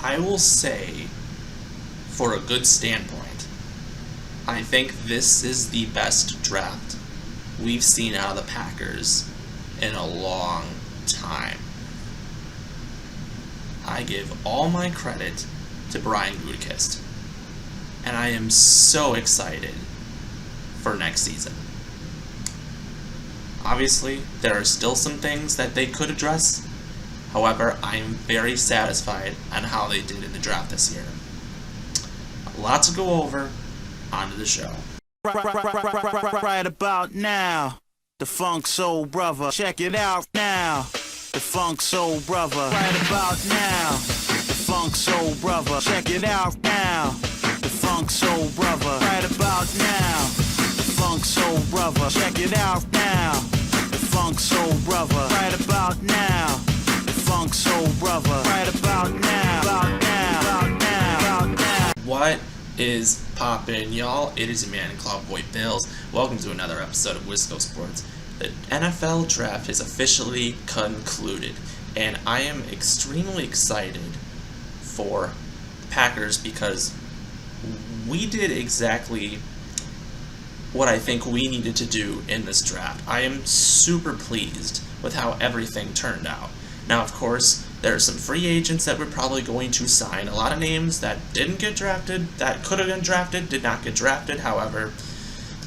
I will say, for a good standpoint, I think this is the best draft we've seen out of the Packers in a long time. I give all my credit to Brian Gutekunst, and I am so excited for next season. Obviously, there are still some things that they could address. However, I am very satisfied on how they did in the draft this year. A lot to go over. Onto the show. Right about now, the Funk Soul Brother. Check it out now, the Funk Soul Brother. Right about now, the Funk Soul Brother. Check it out now, the Funk Soul Brother. Right about now, the Funk Soul Brother. Check it out now, the Funk Soul Brother. Right about now, the Funk Soul Brother. Right about now, about now, about now, about now. What is poppin', y'all? It is your man, Cowboy Bills. Welcome to another episode of Wisco Sports. The NFL draft has officially concluded, and I am extremely excited for the Packers because we did exactly what I think we needed to do in this draft. I am super pleased with how everything turned out. Now, of course, there are some free agents that we're probably going to sign. A lot of names that didn't get drafted, that could have been drafted, did not get drafted. However,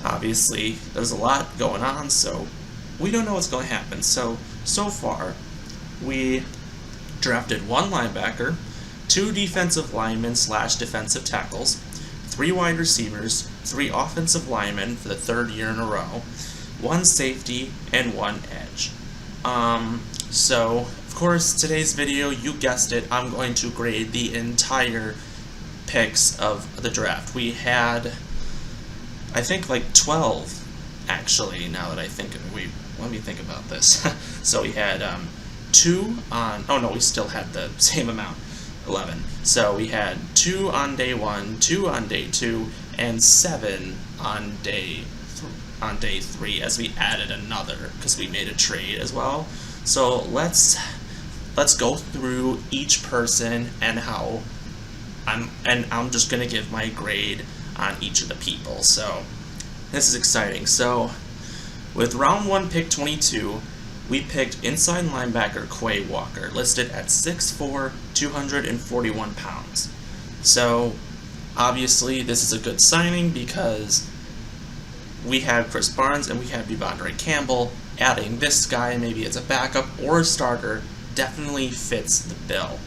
obviously, there's a lot going on, so we don't know what's going to happen. So far, we drafted one linebacker, two defensive linemen / defensive tackles, three wide receivers, three offensive linemen for the third year in a row, one safety, and one edge. Of course, today's video, you guessed it, I'm going to grade the entire picks of the draft. We had, I think, like 12, actually, now that I think of it. Let me think about this. So we had 2 on, oh no, we still had the same amount, 11. So we had 2 on day 1, 2 on day 2, and 7 on day 3, as we added another, because we made a trade as well. So let's go through each person and how I'm just gonna give my grade on each of the people. So this is exciting. So with round 1, pick 22, we picked inside linebacker Kwei Walker, listed at 6'4", 241 pounds. So obviously this is a good signing because we have Chris Barnes and we have Devonte Campbell. Adding this guy maybe as a backup or a starter definitely fits the bill.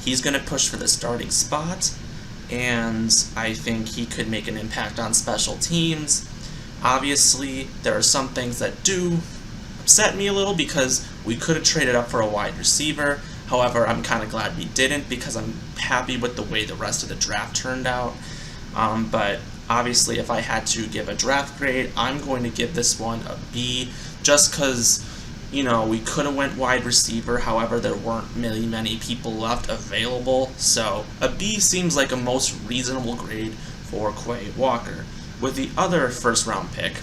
He's going to push for the starting spot, and I think he could make an impact on special teams. Obviously, there are some things that do upset me a little because we could have traded up for a wide receiver. However, I'm kind of glad we didn't because I'm happy with the way the rest of the draft turned out. But obviously, if I had to give a draft grade, I'm going to give this one a B, just because, you know, we could have went wide receiver. However, there weren't many people left available. So a B seems like a most reasonable grade for Kwei Walker. With the other first-round pick,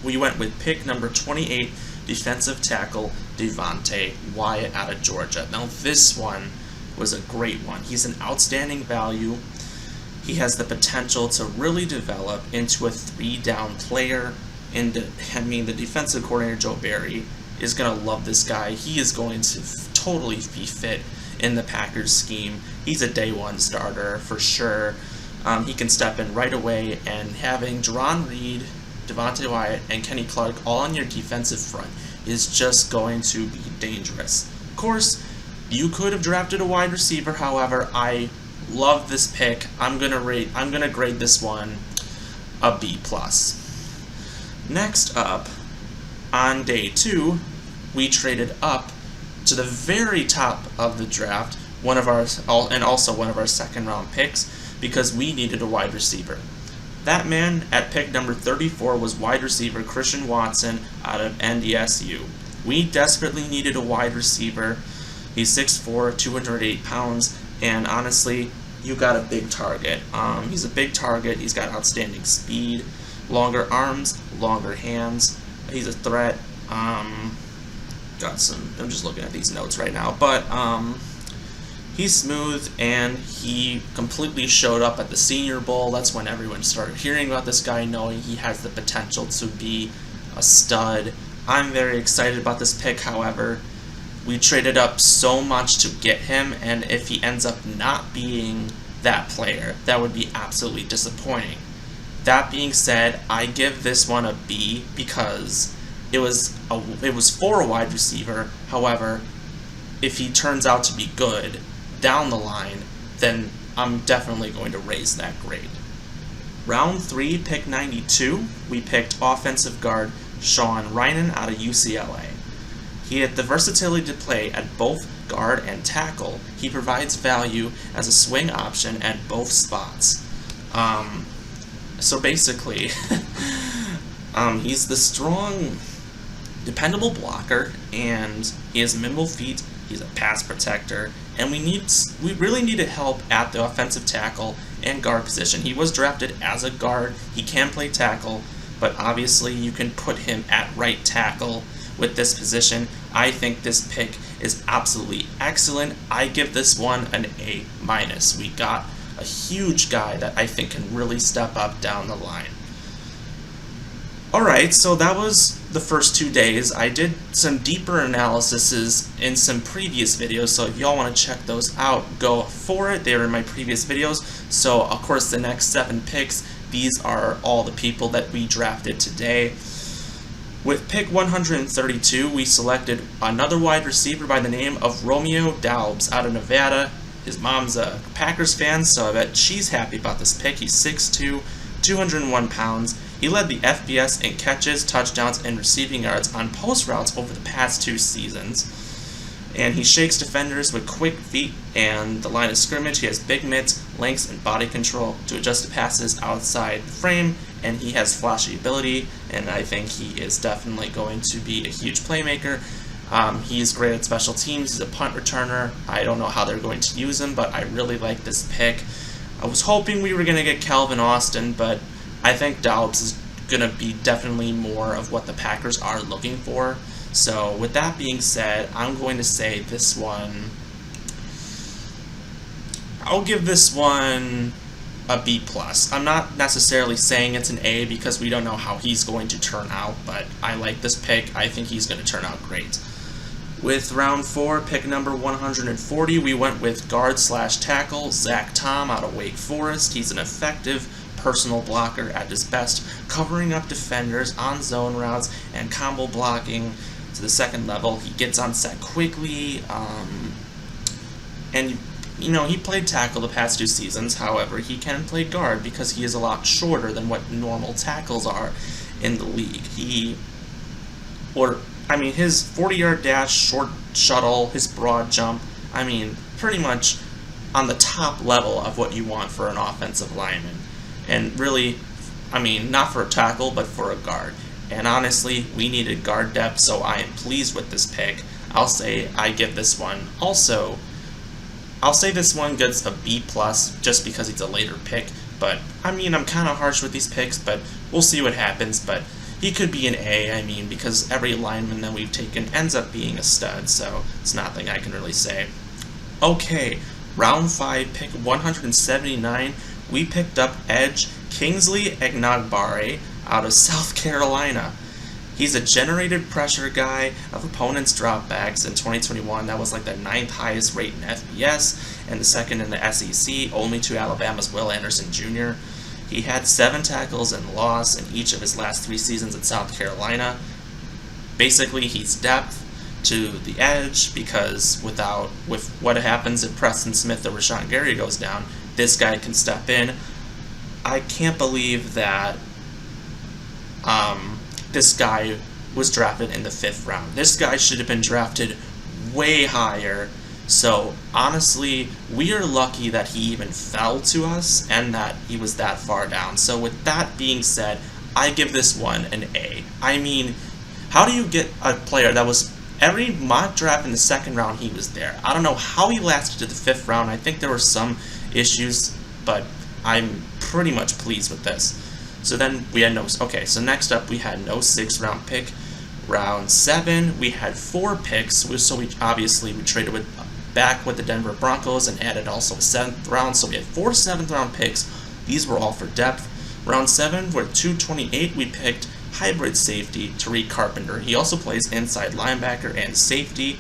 we went with pick number 28, defensive tackle Devonte Wyatt out of Georgia. Now, this one was a great one. He's an outstanding value. He has the potential to really develop into a 3-down player. And the defensive coordinator, Joe Barry, is going to love this guy. He is going to totally be fit in the Packers scheme. He's a day 1 starter for sure. He can step in right away, and having Jerron Reed, Devonte Wyatt, and Kenny Clark all on your defensive front is just going to be dangerous. Of course, you could have drafted a wide receiver. However, I love this pick. I'm gonna grade this one a B+. Next up, on day 2, we traded up to the very top of the draft, and also one of our second-round picks, because we needed a wide receiver. That man at pick number 34 was wide receiver Christian Watson out of NDSU. We desperately needed a wide receiver. He's 6'4", 208 pounds, and honestly, you got a big target. He's a big target. He's got outstanding speed, longer arms, longer hands. He's a threat. I'm just looking at these notes right now, but He's smooth, and he completely showed up at the Senior Bowl. That's when everyone started hearing about this guy, knowing he has the potential to be a stud. I'm very excited about this pick, however. We traded up so much to get him, and if he ends up not being that player, that would be absolutely disappointing. That being said, I give this one a B because it was for a wide receiver. However, if he turns out to be good down the line, then I'm definitely going to raise that grade. Round 3, pick 92, we picked offensive guard Sean Reinen out of UCLA. He had the versatility to play at both guard and tackle. He provides value as a swing option at both spots. So basically, he's the strong, dependable blocker, and he has nimble feet. He's a pass protector, and we really needed help at the offensive tackle and guard position. He was drafted as a guard. He can play tackle, but obviously you can put him at right tackle with this position. I think this pick is absolutely excellent. I give this one an A-. We got a huge guy that I think can really step up down the line. Alright, so that was the first 2 days. I did some deeper analyses in some previous videos, so if y'all want to check those out, go for it. They were in my previous videos. So, of course, the next 7 picks, these are all the people that we drafted today. With pick 132, we selected another wide receiver by the name of Romeo Douglas out of Nevada. His mom's a Packers fan, so I bet she's happy about this pick. He's 6'2", 201 pounds. He led the FBS in catches, touchdowns, and receiving yards on post routes over the past 2 seasons. And he shakes defenders with quick feet and the line of scrimmage. He has big mitts, lengths, and body control to adjust the passes outside the frame, and he has flashy ability, and I think he is definitely going to be a huge playmaker. He's great at special teams. He's a punt returner. I don't know how they're going to use him, but I really like this pick. I was hoping we were going to get Calvin Austin, but I think Dobbs is going to be definitely more of what the Packers are looking for. So with that being said, I'm going to say this one, I'll give this one a B+. I'm not necessarily saying it's an A because we don't know how he's going to turn out, but I like this pick. I think he's going to turn out great. With round 4, pick number 140, we went with guard/tackle Zac Tom out of Wake Forest. He's an effective personal blocker at his best, covering up defenders on zone routes and combo blocking to the second level. He gets on set quickly, and he played tackle the past 2 seasons. However, he can play guard because he is a lot shorter than what normal tackles are in the league. His 40-yard dash, short shuttle, his broad jump, pretty much on the top level of what you want for an offensive lineman. And really, not for a tackle, but for a guard. And honestly, we needed guard depth, so I am pleased with this pick. I'll say I give this one also, I'll say this one gets a B+, just because it's a later pick. But, I'm kind of harsh with these picks, but we'll see what happens. But he could be an A, because every lineman that we've taken ends up being a stud, so it's nothing I can really say. Okay, round 5, pick 179, we picked up edge Kingsley Ogbah out of South Carolina. He's a generated pressure guy of opponents' dropbacks in 2021. That was like the 9th highest rate in FBS and the 2nd in the SEC, only to Alabama's Will Anderson Jr. He had 7 tackles and loss in each of his last 3 seasons at South Carolina. Basically, he's depth to the edge because with what happens if Preston Smith or Rashawn Gary goes down, this guy can step in. I can't believe that this guy was drafted in the 5th round. This guy should have been drafted way higher. So honestly, we are lucky that he even fell to us and that he was that far down. So with that being said, I give this one an A. How do you get a player that was every mock draft in the 2nd round he was there? I don't know how he lasted to the 5th round. I think there were some issues, but I'm pretty much pleased with this. So then we had so next up we had no 6th round pick. Round 7, we had 4 picks, so we traded with back with the Denver Broncos and added also a 7th round, so we had 4 7th round picks. These were all for depth. Round 7, with 228, we picked hybrid safety Tariq Carpenter. He also plays inside linebacker and safety.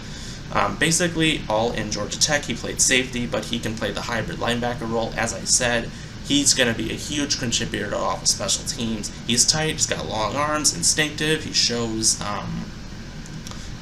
Basically, all in Georgia Tech. He played safety, but he can play the hybrid linebacker role. As I said, he's going to be a huge contributor to off of special teams. He's tight, he's got long arms, instinctive, he shows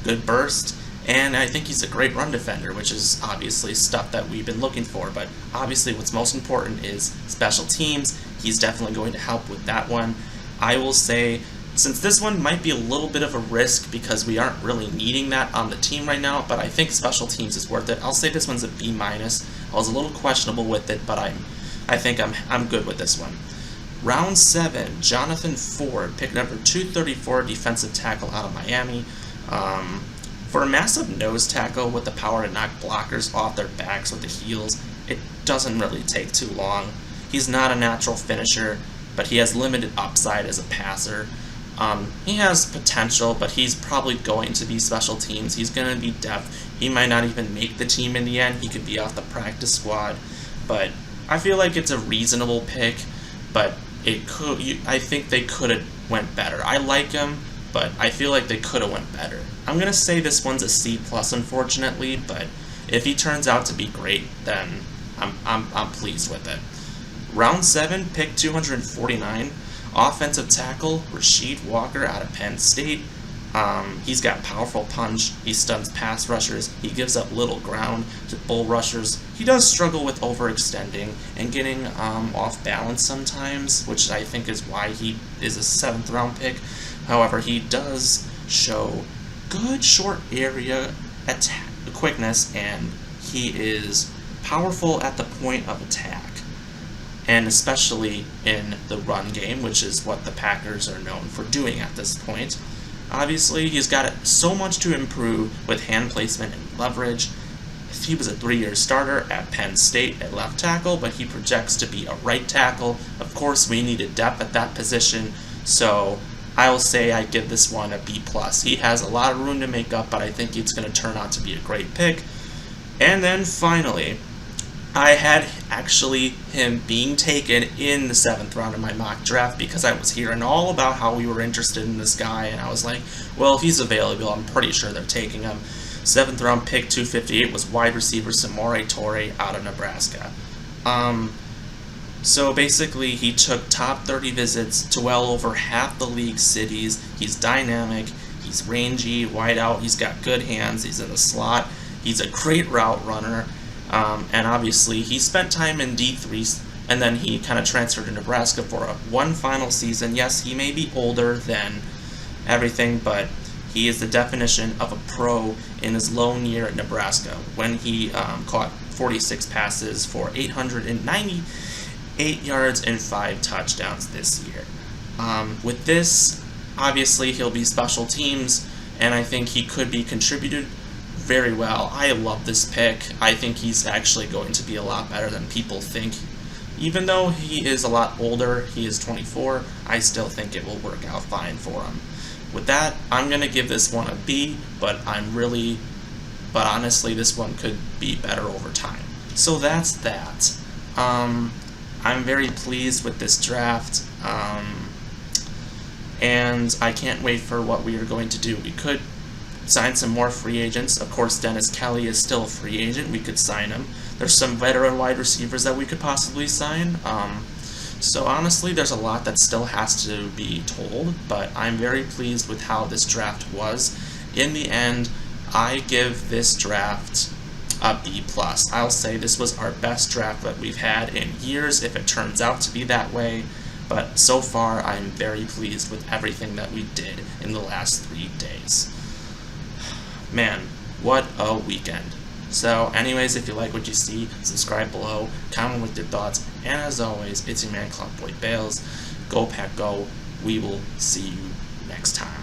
good burst, and I think he's a great run defender, which is obviously stuff that we've been looking for. But obviously what's most important is special teams. He's definitely going to help with that one. I will say, since this one might be a little bit of a risk because we aren't really needing that on the team right now, but I think special teams is worth it. I'll say this one's a B-. I was a little questionable with it, but I think I'm good with this one. Round 7, Jonathan Ford, pick number 234, defensive tackle out of Miami. For a massive nose tackle with the power to knock blockers off their backs with the heels, it doesn't really take too long. He's not a natural finisher, but he has limited upside as a passer. He has potential, but he's probably going to be special teams. He's going to be depth. He might not even make the team in the end. He could be off the practice squad. But I feel like it's a reasonable pick, but I think they could have went better. I like him, but I feel like they could have went better. I'm going to say this one's a C+, unfortunately, but if he turns out to be great, then I'm pleased with it. Round 7, pick 249. Offensive tackle, Rasheed Walker out of Penn State. He's got powerful punch. He stuns pass rushers. He gives up little ground to bull rushers. He does struggle with overextending and getting off balance sometimes, which I think is why he is a 7th round pick. However, he does show good short area attack quickness, and he is powerful at the point of attack, and especially in the run game, which is what the Packers are known for doing at this point. Obviously, he's got so much to improve with hand placement and leverage. He was a 3-year starter at Penn State at left tackle, but he projects to be a right tackle. Of course, we needed depth at that position, so I will say I give this one a B+. He has a lot of room to make up, but I think it's going to turn out to be a great pick. And then finally, I had actually him being taken in the 7th round of my mock draft because I was hearing all about how we were interested in this guy, and I was like, well, if he's available, I'm pretty sure they're taking him. 7th round pick 258 was wide receiver Torre out of Nebraska. So basically, he took top 30 visits to well over half the league's cities. He's dynamic, he's rangy, wide out, he's got good hands, he's in the slot, he's a great route runner. And obviously, he spent time in D3, and then he kind of transferred to Nebraska for one final season. Yes, he may be older than everything, but he is the definition of a pro in his lone year at Nebraska when he caught 46 passes for 898 yards and 5 touchdowns this year. With this, obviously, he'll be special teams, and I think he could be contributed very well. I love this pick. I think he's actually going to be a lot better than people think. Even though he is a lot older, he is 24, I still think it will work out fine for him. With that, I'm going to give this one a B, but honestly, this one could be better over time. So that's that. I'm very pleased with this draft, and I can't wait for what we are going to do. We could sign some more free agents. Of course, Dennis Kelly is still a free agent. We could sign him. There's some veteran wide receivers that we could possibly sign. So honestly, there's a lot that still has to be told, but I'm very pleased with how this draft was. In the end, I give this draft a B+. I'll say this was our best draft that we've had in years if it turns out to be that way, but so far I'm very pleased with everything that we did in the last 3 days. Man, what a weekend. So anyways, if you like what you see, subscribe below, comment with your thoughts, and as always, it's your man Clockboy Bales. Go Pack Go. We will see you next time.